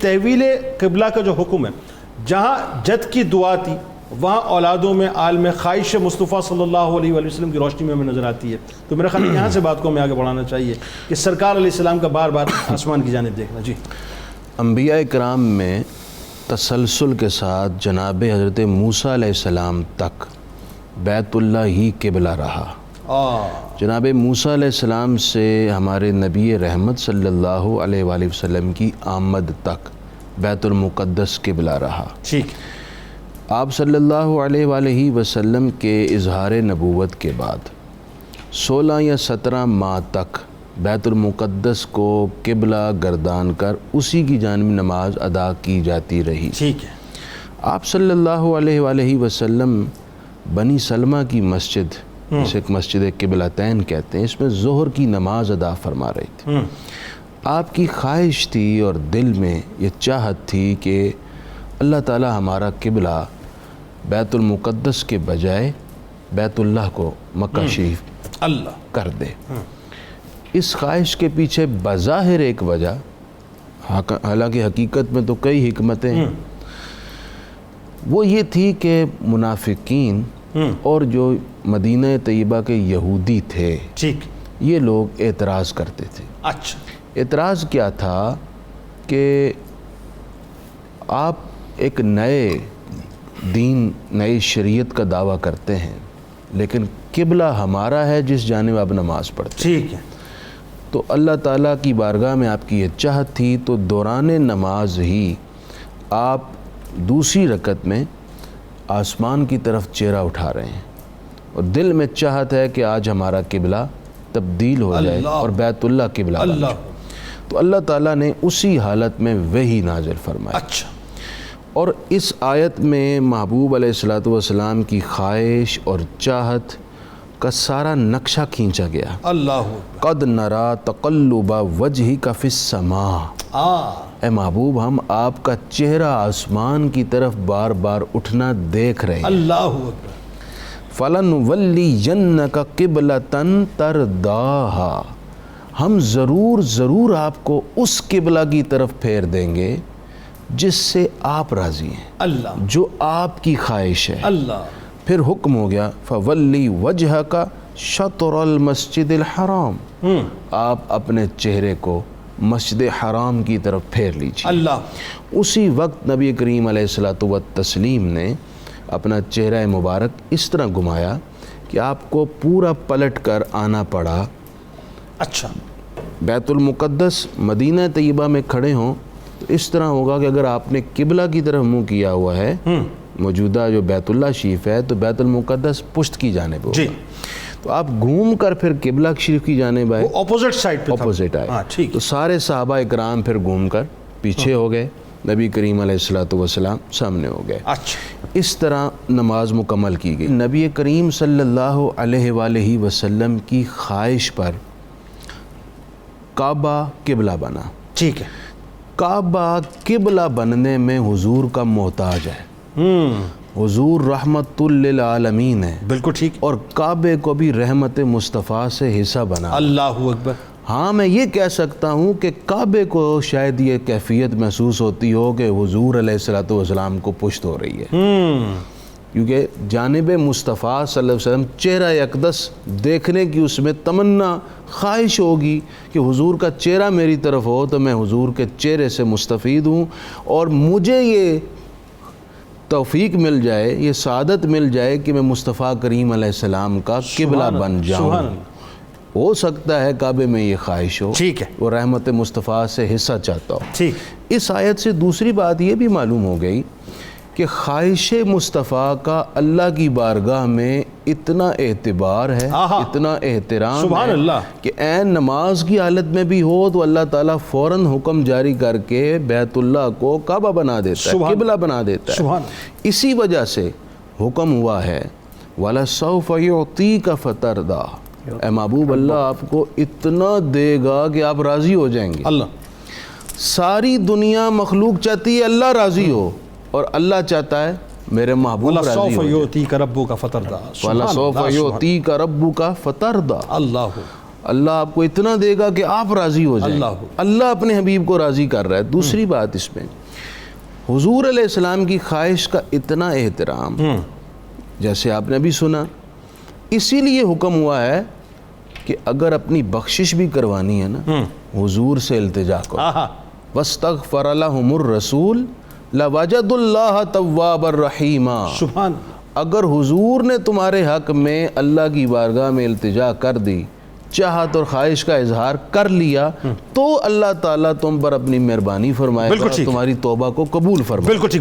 تحویل قبلہ کا جو حکم ہے، جہاں جد کی دعا تھی وہاں اولادوں میں عالم خواہش مصطفیٰ صلی اللہ علیہ وآلہ وسلم کی روشنی میں ہمیں نظر آتی ہے. تو میرا خیال یہاں سے بات کو ہمیں آگے بڑھانا چاہیے کہ سرکار علیہ السلام کا بار بار آسمان کی جانب دیکھنا. جی، انبیاء کرام میں تسلسل کے ساتھ جناب حضرت موسیٰ علیہ السلام تک بیت اللہ ہی قبلہ رہا. جناب موسیٰ علیہ السلام سے ہمارے نبی رحمت صلی اللہ علیہ وآلہ وسلم کی آمد تک بیت المقدس قبلہ رہا. ٹھیک. آپ صلی اللہ علیہ وآلہ وسلم کے اظہار نبوت کے بعد 16 یا 17 ماہ تک بیت المقدس کو قبلہ گردان کر اسی کی جانب نماز ادا کی جاتی رہی. ٹھیک ہے. آپ صلی اللہ علیہ وآلہ وسلم بنی سلمہ کی مسجد، جسے ایک مسجد قبلتین کہتے ہیں، اس میں ظہر کی نماز ادا فرما رہے تھے. آپ کی خواہش تھی اور دل میں یہ چاہت تھی کہ اللہ تعالی ہمارا قبلہ بیت المقدس کے بجائے بیت اللہ کو مکہ شریف اللہ کر دے. اس خواہش کے پیچھے بظاہر ایک وجہ، حالانکہ حقیقت میں تو کئی حکمتیں ہیں، وہ یہ تھی کہ منافقین اور جو مدینہ طیبہ کے یہودی تھے، ٹھیک، یہ لوگ اعتراض کرتے تھے. اچھا. اعتراض کیا تھا کہ آپ ایک نئے دین، نئی شریعت کا دعویٰ کرتے ہیں لیکن قبلہ ہمارا ہے جس جانب آپ نماز پڑھتے ہیں. ٹھیک ہے. تو اللہ تعالیٰ کی بارگاہ میں آپ کی یہ چاہت تھی، تو دوران نماز ہی آپ دوسری رکعت میں آسمان کی طرف چہرہ اٹھا رہے ہیں اور دل میں چاہت ہے کہ آج ہمارا قبلہ تبدیل ہو جائے اور بیت اللہ قبلہ بن جائے. تو اللہ تعالیٰ نے اسی حالت میں وحی نازل فرمایا. اچھا. اور اس آیت میں محبوب علیہ الصلوۃ والسلام کی خواہش اور چاہت کا سارا نقشہ کھینچا گیا. اللہ قد نرا تقلب وجہک فی السماء. اے محبوب، ہم آپ کا چہرہ آسمان کی طرف بار بار اٹھنا دیکھ رہے ہیں. اللہ اکبر. فَلَنُوَلِّيَنَّكَ قِبْلَةً تَرْضَاهَا. ہم ضرور آپ کو اس قبلہ کی طرف پھیر دیں گے جس سے آپ راضی ہیں، اللہ، جو آپ کی خواہش ہے. اللہ. پھر حکم ہو گیا فَوَلِّ وَجْهَكَ شَطْرَ الْمَسْجِدِ الْحَرَامِ. آپ اپنے چہرے کو مسجد حرام کی طرف پھیر لیجیے. اللہ. اسی وقت نبی کریم علیہ الصلوۃ والتسلیم نے اپنا چہرہ مبارک اس طرح گھمایا کہ آپ کو پورا پلٹ کر آنا پڑا. اچھا. بیت المقدس مدینہ طیبہ میں کھڑے ہوں تو اس طرح ہوگا کہ اگر آپ نے قبلہ کی طرف منہ کیا ہوا ہے، موجودہ جو بیت اللہ شریف ہے، تو بیت المقدس پشت کی جانب ہوگا. جی. تو آپ گھوم کر پھر قبلہ شریف کی جانب آئے، اپوزٹ سائڈ پہ اپوزٹ آئے. ٹھیک. تو سارے صحابہ اکرام پھر گھوم کر پیچھے ہو گئے، نبی کریم علیہ الصلوۃ والسلام سامنے ہو گئے. اچھا. اس طرح نماز مکمل کی گئی. نبی کریم صلی اللہ علیہ وآلہ وسلم کی خواہش پر کعبہ قبلہ بنا. ٹھیک ہے. کعبہ قبلہ بننے میں حضور کا محتاج ہے. حضور رحمت للعالمین ہے. بالکل ٹھیک. اور کعبے کو بھی رحمت مصطفیٰ سے حصہ بنا. اللہ اکبر. ہاں، میں یہ کہہ سکتا ہوں کہ کعبے کو شاید یہ کیفیت محسوس ہوتی ہو کہ حضور علیہ الصلوۃ والسلام کو پشت ہو رہی ہے، کیونکہ جانب مصطفیٰ صلی اللہ علیہ وسلم چہرہ اقدس دیکھنے کی اس میں تمنا، خواہش ہوگی کہ حضور کا چہرہ میری طرف ہو تو میں حضور کے چہرے سے مستفید ہوں اور مجھے یہ توفیق مل جائے، یہ سعادت مل جائے کہ میں مصطفیٰ کریم علیہ السلام کا قبلہ بن جاؤں. ہو سکتا ہے کعبے میں یہ خواہش ہو، ٹھیک ہے، وہ رحمت مصطفیٰ سے حصہ چاہتا ہو. ٹھیک. اس آیت سے دوسری بات یہ بھی معلوم ہو گئی کہ خواہش مصطفیٰ کا اللہ کی بارگاہ میں اتنا اعتبار ہے، اتنا احترام سبحان ہے اللہ، کہ عین نماز کی حالت میں بھی ہو تو اللہ تعالیٰ فوراً حکم جاری کر کے بیت اللہ کو کعبہ بنا دیتا ہے، قبلہ بنا دیتا ہے. اسی وجہ سے حکم ہوا ہے وَلَسَوْفَ يُعْطِيكَ فَتَرْضَىٰ. اے محبوب، اللہ آپ کو اتنا دے گا کہ آپ راضی ہو جائیں گے. اللہ. ساری دنیا مخلوق چاہتی ہے اللہ راضی ہو، اور اللہ چاہتا ہے میرے محبوب راضی ہو. وَلَسَوْفَ يُعْطِيكَ رَبُّكَ فَتَرْضَىٰ. وَلَسَوْفَ يُعْطِيكَ رَبُّكَ فَتَرْضَىٰ. اللہ. اللہ آپ کو اتنا دے گا کہ آپ راضی ہو جائیں. اللہ اپنے حبیب کو راضی کر رہا ہے. دوسری بات اس میں حضور علیہ السلام کی خواہش کا اتنا احترام، جیسے آپ نے بھی سنا، اسی لیے حکم ہوا ہے کہ اگر اپنی بخشش بھی کروانی ہے نا حضور سے التجا کرو. وَاسْتَغْفَرَ لَهُمُ الرَّسُولُ لَوَجَدُوا اللَّهَ تَوَّابًا رَحِيمًا. سبحان. اگر حضور نے تمہارے حق میں اللہ کی بارگاہ میں التجا کر دی، چاہت اور خواہش کا اظہار کر لیا، تو اللہ تعالیٰ تم پر اپنی مہربانی فرمائے گا، تمہاری توبہ کو قبول فرمائے گا. بالکل ٹھیک.